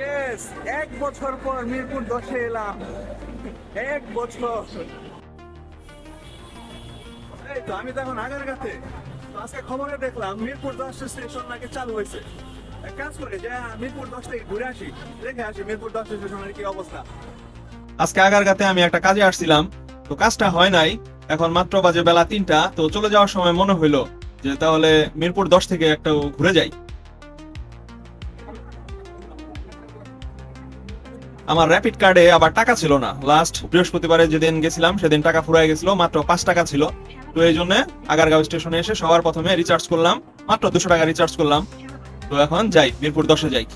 Yes, 1 বছর পর মিরপুর 10-এ এলাম। 1 বছর। এই তো আমি তো এখন আগারগাঁতে। তো আজকে খবরে দেখলাম মিরপুর 10 স্টেশন নাকি চালু হয়েছে। এক কাজ করে যে মিরপুর 10 থেকে ঘুরে আসি, দেখে আসি মিরপুর 10 স্টেশনের কি অবস্থা। আজকে আগারগাঁতে আমি একটা কাজে আসছিলাম, তো কাজটা হয় নাই। এখন মাত্র বাজে বেলা 3টা। তো চলে যাওয়ার সময় মনে হইলো যে তাহলে মিরপুর 10 থেকে একটা ঘুরে যাই। আমার র্যাপিড কার্ডে আবার টাকা ছিল না। লাস্ট বৃহস্পতিবারে যেদিন গেছিলাম সেদিন টাকা ফুরাই গেছিল, মাত্র 5 টাকা ছিল। তো এই জন্য আগারগাঁও স্টেশনে এসে সবার প্রথমে রিচার্জ করলাম, মাত্র 200 টাকা রিচার্জ করলাম। তো এখন যাই, মিরপুর 10-এ যাই।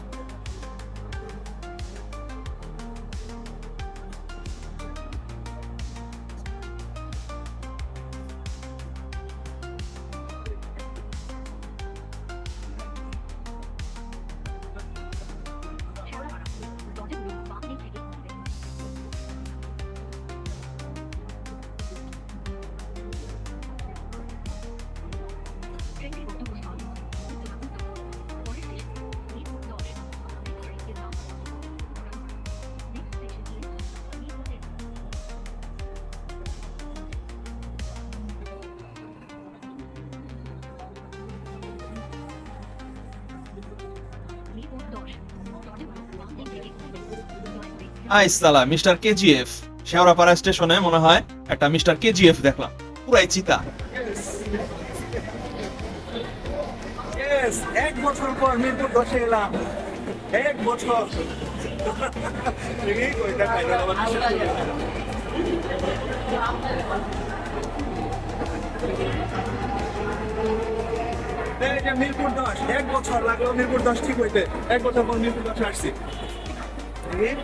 আইসালা মিস্টার কেজিএফ। শেওড়াপাড়া স্টেশনে মনে হয় একটা মিস্টার কেজিএফ দেখলাম, পুরাই চিতা। ইয়েস, 1 বছর পর মিরপুর 10-এ এলাম। 1 বছর। এই কই দেখাই দাও আবার বিশ্বাস করি না। এই যে মিরপুর 10, 1 বছর লাগলো মিরপুর 10 ঠিক হইতে। 1 বছর পর মিরপুর 10-এ আসছি। এই?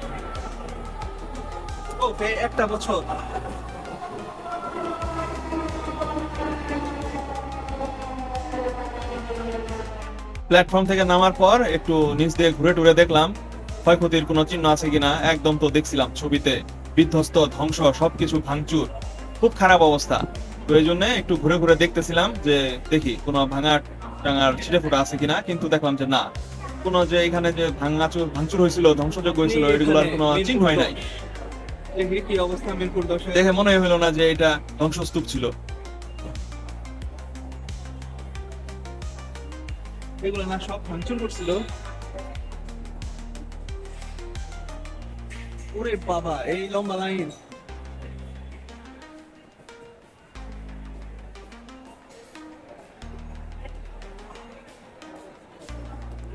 ও, একটা বছর। প্ল্যাটফর্ম থেকে নামার পর একটু নিচ দিয়ে ঘুরে টুরে দেখলাম ক্ষয়ক্ষতির কোনো চিহ্ন আছে কিনা। একদম তো দেখছিলাম ছবিতে বিধ্বস্ত, ধ্বংস, সবকিছু ভাঙচুর, খুব খারাপ অবস্থা। তো এই জন্য একটু ঘুরে ঘুরে দেখতেছিলাম যে দেখি কোনো ভাঙার টাঙার ছিটে ফোটা আছে কিনা, কিন্তু দেখলাম যে না, কোনো যে এখানে যে ভাঙচুর হয়েছিল, ধ্বংসযোগ্য হয়েছিল, এগুলোর কোনো চিহ্ন হয় নাই। দেখি কি অবস্থা মিরপুর 10-এ। দেখে মনে হলো না যে এটা ধ্বংসস্তূপ ছিল। এগুলো না সব ভাঙচুর করছিল। ওরে বাবা, এই লম্বা লাইন।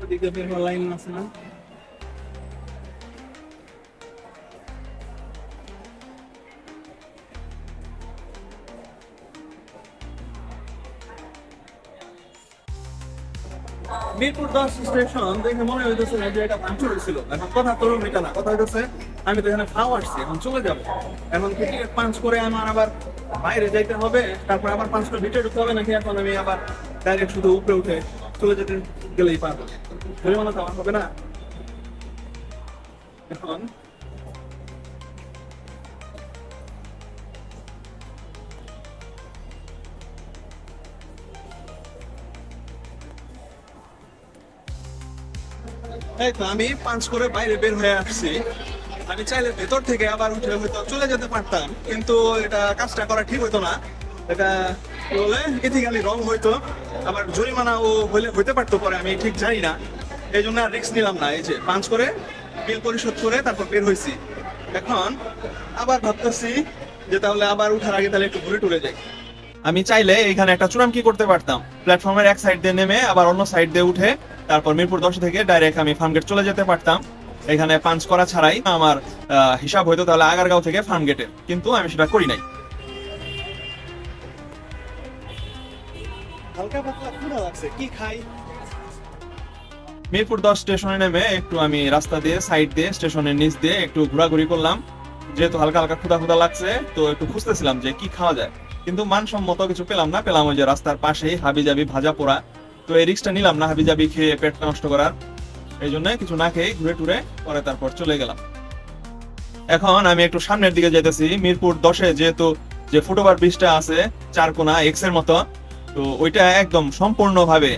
ওদিকে বের হওয়ার লাইন আছে না? মিরপুর 10 স্টেশন দেখে মনে হইতেছে না যে এটা ভাঙচুর হয়েছিল। এখন কথা তোর এটা না, কথা হইতেছে আমি তো এখানে ফাও আসছি, এখন চলে যাবো। এখন টিকিট পাঞ্চ করে আমার আবার বাইরে যাইতে হবে, তারপর আবার 5টা ভিতরে ঢুকতে হবে, নাকি এখন আমি আবার ডাইরেক্ট শুধু উপরে উঠে চলে যেতে গেলেই পারবো? জরিমানা তো আমার হবে না এখন। এই তো আমি পাঞ্চ করে বাইরে বের হয়ে আসছি। আমি চাইলে ভেতর থেকে আবার উঠে হয়তো চলে যেতে পারতাম, কিন্তু এটা কাজটা করা ঠিক হইতো না। এটা কি বলে, ইথিক্যালি রং হইতো, আবার জরিমানাও হইতে পারতো পরে, আমি ঠিক জানি না। এই জন্য আর রিস্ক নিলাম না। এই যে পাঞ্চ করে বিল পরিশোধ করে তারপর বের হয়েছি। এখন আবার ভাবতেছি যে তাহলে আবার উঠার আগে তাহলে একটু ঘুরে টুরে যাই। আমি চাইলে এখানে একটা চুরামকি করতে পারতাম, প্ল্যাটফর্মের এক সাইড দিয়ে নেমে আবার অন্য সাইড দিয়ে উঠে তারপর মিরপুর 10 থেকে ডাইরেক্ট আমি ফার্মগেট চলে যেতে পারতাম। এখানে পাঞ্চ করা ছাড়াই আমার হিসাব হইতো তাহলে আগারগাঁও থেকে ফার্মগেটের, কিন্তু আমি সেটা করি নাই। হালকা পাতলা ক্ষুধা লাগছে, কি খাই? মিরপুর 10 স্টেশনে নেমে একটু আমি রাস্তা দিয়ে সাইড দিয়ে স্টেশনের নিচ দিয়ে একটু ঘোরাঘুরি করলাম। যেহেতু হালকা হালকা ক্ষুধা লাগছে, তো একটু খুঁজতেছিলাম যে কি খাওয়া যায়, কিন্তু মানসম্মত কিছু পেলাম না। পেলাম ওই যে রাস্তার পাশেই হাবিজাবি ভাজা পোড়া। তো এই রিস্কটা নিলাম না হাবিজাবি খেয়ে পেট নষ্ট করার, এই জন্য কিছু না খেয়ে ঘুরে টুরে পরে তারপর চলে গেলাম। এখন আমি একটু সামনের দিকে যেতেছি। মিরপুর 10-এ যেহেতু যে ফুটওভার ব্রিজটা আছে চারকোনা এক্স এর মতো, তো ওইটা একদম সম্পূর্ণভাবে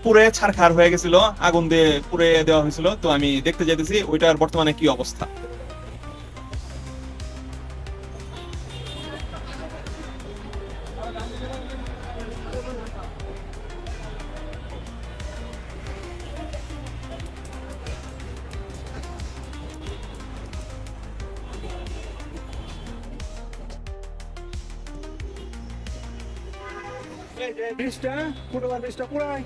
পুরে ছারখার হয়ে গেছিল, আগুন দিয়ে পুড়ে দেওয়া হয়েছিল। তো আমি দেখতে যাইতেছি ওইটার বর্তমানে কি অবস্থা। এই যে ব্রিজটা, ফুটওভার ব্রিজটা পুরাই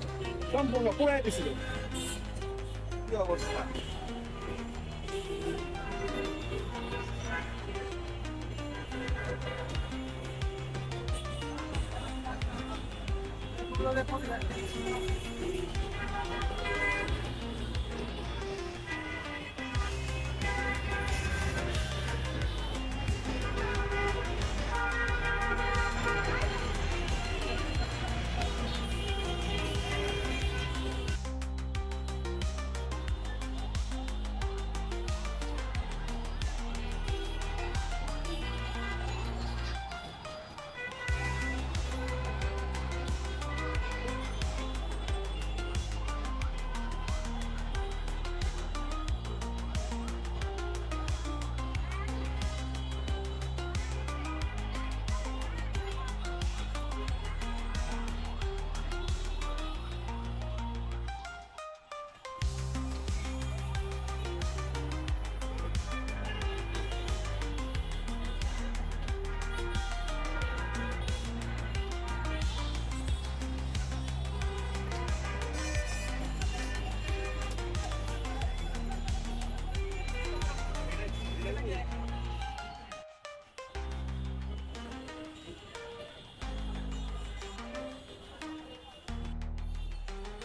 সম্পূর্ণ পুরাই দিছিল। কি অবস্থা!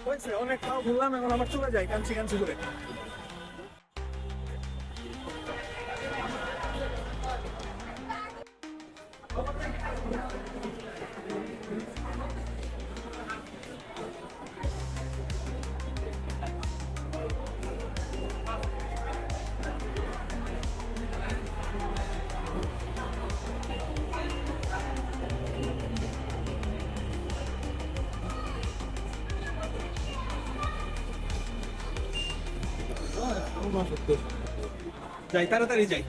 হয়েছে, অনেক খাওয়া ঘুরলাম, এখন আমার চলে যাই কাঞ্চি কাঞ্চি করে। যাই, তাড়াতাড়ি যাই।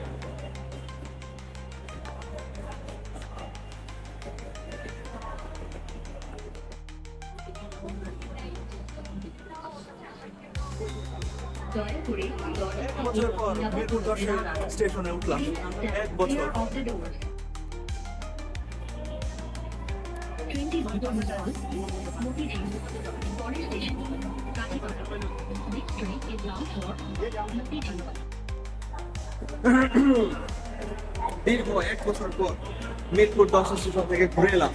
এক বছর পর মিরপুর 10 স্টেশনে উঠলাম। 1 বছর। দীর্ঘ 1 বছর পর মিরপুর 10 স্টেশন থেকে ঘুরে এলাম।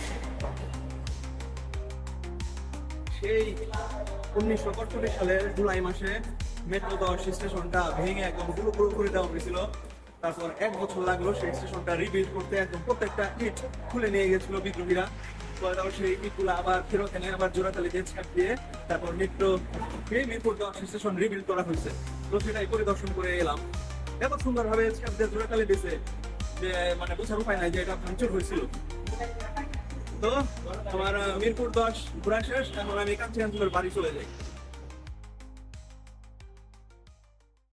সেই 1965 সালের জুলাই মাসে মেট্রো 10 স্টেশনটা ভেঙে একদম পুরো করে দেওয়া হয়েছিল। তারপর 1 বছর লাগলো সেই স্টেশনটা রিবিল্ড করতে, একদম প্রত্যেকটা ইট খুলে নিয়ে গেছিল বিদ্রোহীরা। তারপর সেই ইটগুলো আবার ফেরত এনে আবার জোড়াতালি দিয়ে ছাপ দিয়ে তারপর মিরপুর 10 স্টেশন রিবিল্ড করা হয়েছে। তো সেটাই পরিদর্শন করে এলাম। এত সুন্দরভাবে ছাপ দিয়ে জোড়াতালি দিয়েছে যে মানে বোঝার উপায় নাই যে এটা ভাঙচুর হয়েছিল। তো আমার মিরপুর 10 ঘোরা শেষ, এখন আমি কাঞ্চি কাঞ্চুরের বাড়ি চলে যাই।